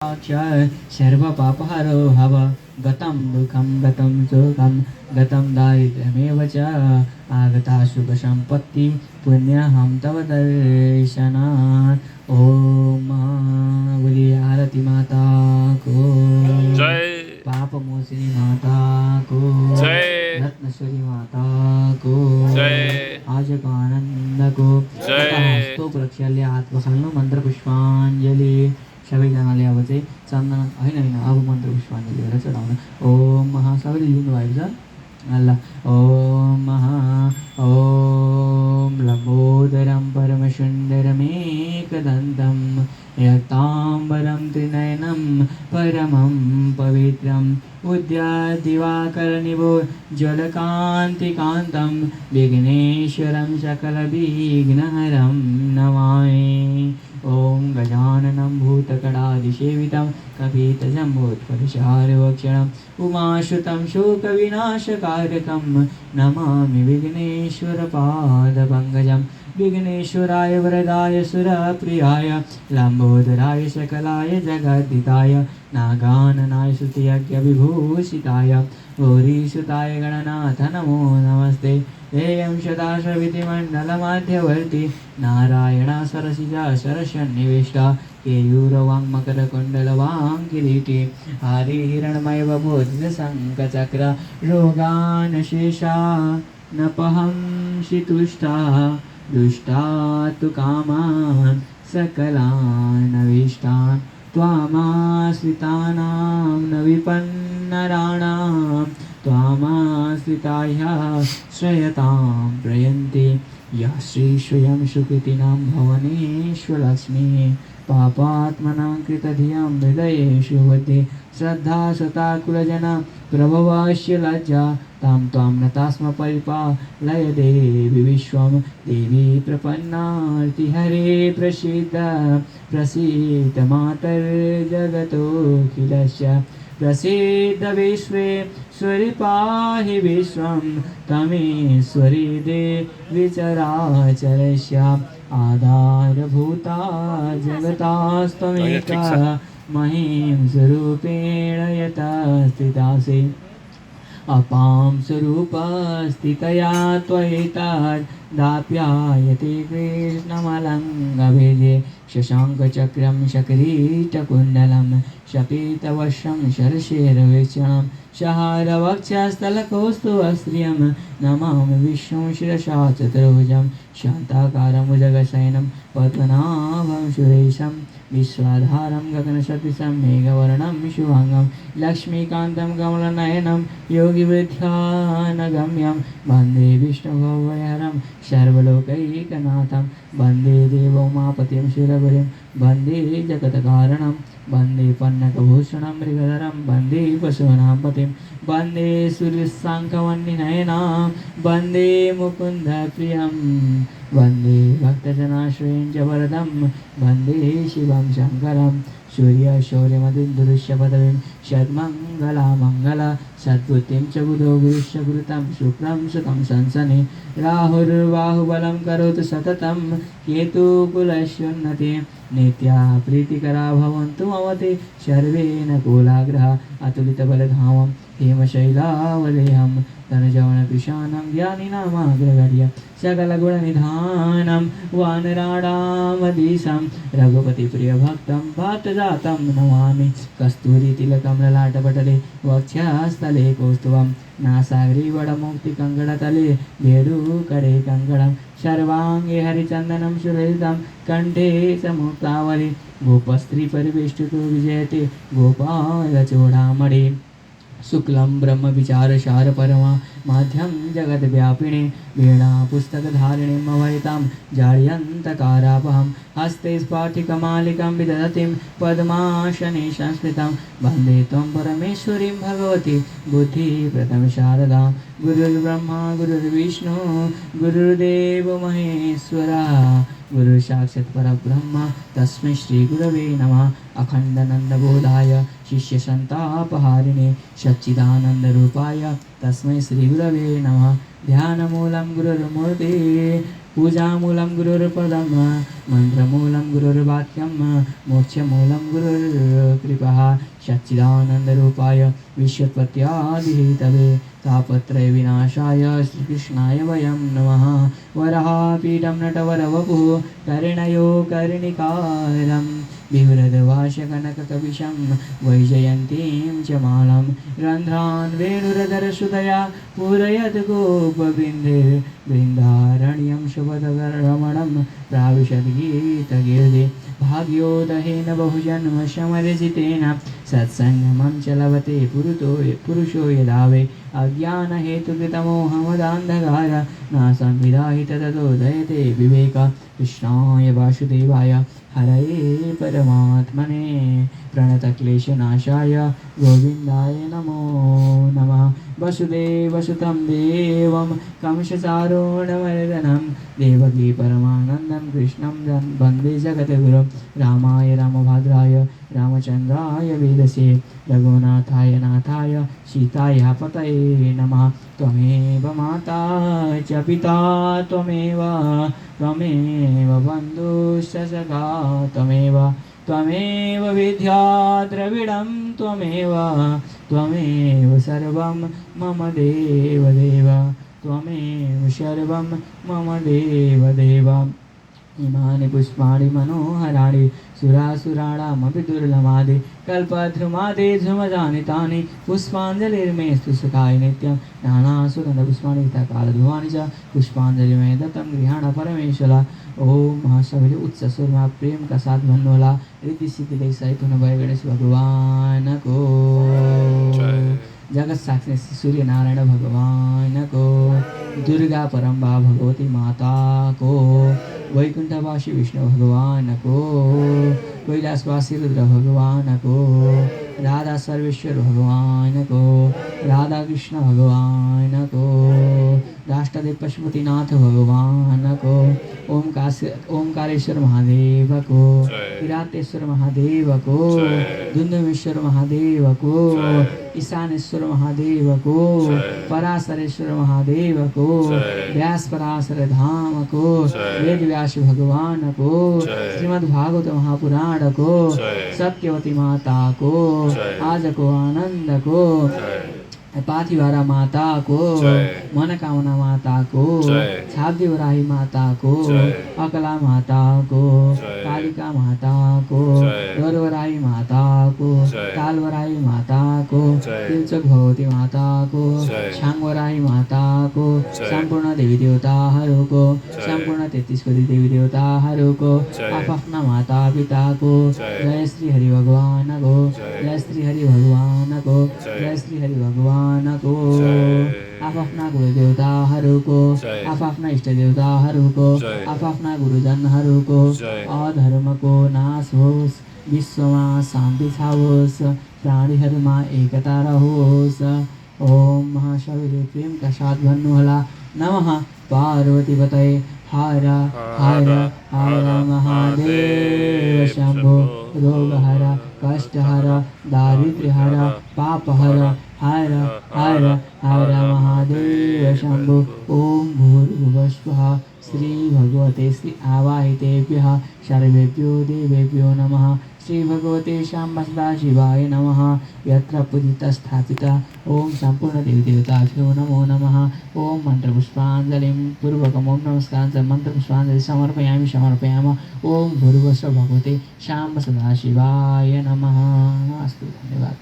सर्वपापहरो भव गतं दुःखं गतं सुखं गतं दारिद्र्यमेव च आगता सुखसम्पत्ति पुण्यहं तव दर्शनात्। ॐ बोलिए आरती माता को जय, पाप मोचनी माता को जय, रत्नेश्वरी माता को जय, आज का आनंद को जय। स्तोत्रक्षले आत्मसन्न मंत्र पुष्पाञ्जली सबैजनाले अब चाहिँ चन्दन होइन अब मन्त्र पुष्पाञ्जली गरेर चढाउनु। ओम महा सबैले लिनुभएको छ ल। ओम महा ओम लम्बोदरं परमसुन्दरमेकदन्तं यक्ताम्बरं त्रिनयनं परमं पवित्रं उद्याद्दिवाकरनिभो जलकान्तिकान्तं विघ्नेश्वरं सकलविघ्नहरं नमामि। ओम गजाननं भूतगणाधिसेवितं कपितजम्बोत्कर्षार्वक्षणम् उमाश्रुतं शोकविनाशकारकं नमामि विघ्नेश्वरपादपङ्कजं। विघ्नेश्वराय वरदाय सुरप्रियाय लम्बोदराय सकलाय जगद्दिताय नागाननाय स्तुतियज्ञविभूषिताय गौरीसुताय गणनाथ नमो नमस्ते। देयं सदाशिवमण्डलमध्यवर्ती नारायण सरसिजा सरसन्निविष्टा केयूरवाङ्मकरकुण्डलवाङ्किरीटी हरिहिरण्मयबोधितशङ्खचक्र रोगानशेषा नपहंसि तुष्टा दुष्टा तु कामान् सकलानविष्टान् त्वामाश्रितानां न विपन्नराणां त्वामाश्रिताय श्रयतां प्रयन्ति या श्रीश्वयं सुकृतिनां भवनेष्वलक्ष्मी पापात्मनां कृतधियां हृदयेषु बुद्धि श्रद्धा सताकुलजना प्रभवस्य लज्जा तां त्वां नतास्म परिपालय देवी विश्वं देवी प्रपन्नार्ति हरे प्रसीद प्रसीद मातर्जगतोऽखिलस्य प्रसीद विश्वेश्वरि पाहि विश्वं तमेश्वरि देवि चराचरस्य आधारभूता जगतास्त्वमेका महीं स्वरूपेण यथा स्थितासि अपां स्वरूपस्थितया त्वयितात् दाप्यायते कृष्णमलङ्गभेदे शशाङ्कचक्रं शकिरीटकुण्डलं शपीतवशं शरशेरवीक्षणं शहारवक्षस्थलकौस्तुभस्त्रियं नमामि विष्णुं शिरसा चतुर्भुजं शान्ताकारं भुजगशयनं पद्मनाभं सुरेशं विश्वाधारं गगनसदृशं मेघवर्णं शुभाङ्गं लक्ष्मीकान्तं कमलनयनं योगिवृद्ध्यानगम्यं वन्दे विष्णुभवभयहरं सर्वलोकैकनाथं वन्दे देवोमापतिं सुरगुरुं वन्दे जगत्कारणं वन्दे पन्नकभूषणं मृगधरं वन्दे पशूनां पतिं वन्दे सूर्यशाङ्खवह्निनयनां वन्दे मुकुन्दप्रियं वन्दे भक्तजनाश्रयं च वरदं वन्दे शिवं शङ्करं सूर्यशौर्यमदिन्दुरुष्य पदवीं षड्मङ्गला सद्बुद्धिं च बुधो गुरुश्च गुरुतं शुक्रं सुखं संसने राहुर्बाहुबलं करोतु सततं केतुकुलस्योन्नतिं नित्या प्रीतिकरा भवन्तु मम ते सर्वेन कुलाग्रहा अतुलितबलधामं हेमशैलावलेहं धनजवनकृशानं ज्ञानिनामाग्रगण्यं सकलगुणनिधानं वानराणामधीशं रघुपतिप्रियभक्तं वातजातं नमामि कस्तूरीतिलकं ललाटपटले वक्षस्थले कौस्तुभं नासाग्रे वडमुक्तिकङ्कणतले भेरुकरे कङ्कणं सर्वाङ्गे हरिचन्दनं सुरहितं कण्ठे च मुक्तावली गोपस्त्रीपरिवेष्टितो विजयते गोपालचूडामणि शुक्लं ब्रह्मविचारसार परमा माध्यं जगद्व्यापिने वीणा पुस्तकधारिणीं अभयतां जाड्यन्तकारापहं हस्ते स्फाटिकमालिकां विदधतीं पद्मासने संस्कृतं वन्दे त्वं परमेश्वरीं भगवती बुद्धिप्रथमशारदां गुरुर्ब्रह्मा गुरुर्विष्णु गुरुर्देवो महेश्वरा गुरु साक्षात् परब्रह्म तस्मै श्रीगुरवे नमः। अखण्डानन्दबोधाय शिष्यसन्तापहारिणे सच्चिदानन्दरूपाय तस्मै श्रीगुरवे नमः। ध्यानमूलं गुरुर्मूर्तिः पूजामूलं गुरुर्पदं मन्त्रमूलं गुरुर्वाक्यं मोक्षमूलं गुरुर्कृपः सच्चिदानन्दरूपाय विश्वोत्पत्त्यादिहेतवे तापत्रय विनाशाय श्रीकृष्णाय वयं नमः। वराहपीठं नटवरवपुः कर्णयो कर्णिकारं बिभ्रद्भाषकनककपिशं वैजयन्तीं च मालं रन्ध्रान् वेणुरधरसुतया पूरयद् गोपबिन्देर्बृन्दारण्यं शुभदरमणं प्राविशद्गीतगीर्दे भाग्योदहेन बहुजन्मशमरजितेन सत्सङ्गमं च लभते पुरुषो यदा वै अज्ञानहेतुकृतमोहमदान्धकार नासं विदाहि तदतोदयते विवेक कृष्णाय वासुदेवाय हरये परमात्मने प्रणतक्लेशनाशाय गोविन्दाय नमो नमः। वसुदेवसुतं देवं कंसचारूणमर्दनं देवकी परमानन्दं कृष्णं वन्दे जगद्गुरुं रामाय रामभद्राय रामचन्द्राय वेदसे रघुनाथाय नाथाय सीताय पतये नमः। त्वमेव माता च पिता त्वमेव बन्धुश्च सखा त्वमेव विद्या द्रविडं त्वमेव सर्वं मम देवदेव त्वमेव सर्वं मम देवदेव। इमानि पुष्पाणि मनोहराणि सुरासुराणामपि दुर्लभानि कल्पद्रुमादि झुमजानि तानि पुष्पाञ्जलिर्मेस्तु सुखाय नित्यं नानासुगन्धपुष्पाणि कालध्रुवाणि च पुष्पाञ्जलिर्मे दत्तं गृहाण परमेश्वर। ओम महासभले उच्च स्वरमा प्रेम का साथ भन्नुहोला रिद्धि सिद्धिले सहित हुनुभयो गणेश भगवानको जगत साक्षी सूर्य नारायण भगवानको दुर्गा परम्बा भगवती माताको वैकुण्ठवासी विष्णु भगवानको कैलाशवासी रुद्र भगवानको राधा सर्वेश्वर भगवानको राधा कृष्ण भगवानको राष्ट्रदेव पशुपतिनाथ भगवानको ओंकारेश्वर महादेवको किरातेश्वर महादेवको दुंदुमेश्वर महादेवको ईशानेश्वर महादेवको पराशरेश्वर महादेवको व्यास पराशर धामको वेद व्यास भगवानको श्रीमद्भागवत महापुराणको सत्यवती माताको आजको आनन्दको पाथिभरा माताको मनोकामना माताको छाब्देवराही माताको अकला माताको कालिका माताको गौरवराही माताको कालवराही माताको तिलचोक भगवती माताको छाङ्गवराही माताको सम्पूर्ण देवी देवताहरूको सम्पूर्ण 33 कोटी देवी देवताहरूको आफ्ना माता पिताको जय श्री हरि भगवानको जय श्री हरि भगवानको जय श्री हरि भगवानको आफ्ना गुरु देवताहरूको आफ्ना इष्ट देवताहरूको आफ्ना गुरुजनहरूको अधर्मको नाश होस् विश्वमा शान्ति छाओस् प्राणीहरूमा एकता रहोस्। ओम महाशयले प्रेमका साथ भन्नुहोला नमः पार्वतीपतये हर हर हर महादेव शम्भो रोगहर कष्टहर दारिद्र्यहर पापहर हर हर हर महादेव शम्भो। ओम भूर्भुवस्वः श्री भगवते श्री आवाहितेभ्यः सर्वेभ्यो देवेभ्यो नमः। श्री भगवते शाम्ब सदाशिवाय नमः। यत्र पूजितस्थापिता ओम सम्पूर्ण देवी देवताभ्यो नमो नमः। ओम मन्त्रपुष्पाञ्जलिं पूर्वकम् ओम नमस्काराञ्च मन्त्रपुष्पाञ्जलि समर्पयामः। ओम भूर्भुवस्वः भगवते शाम्ब सदाशिवाय नमः। अस्तु, धन्यवाद।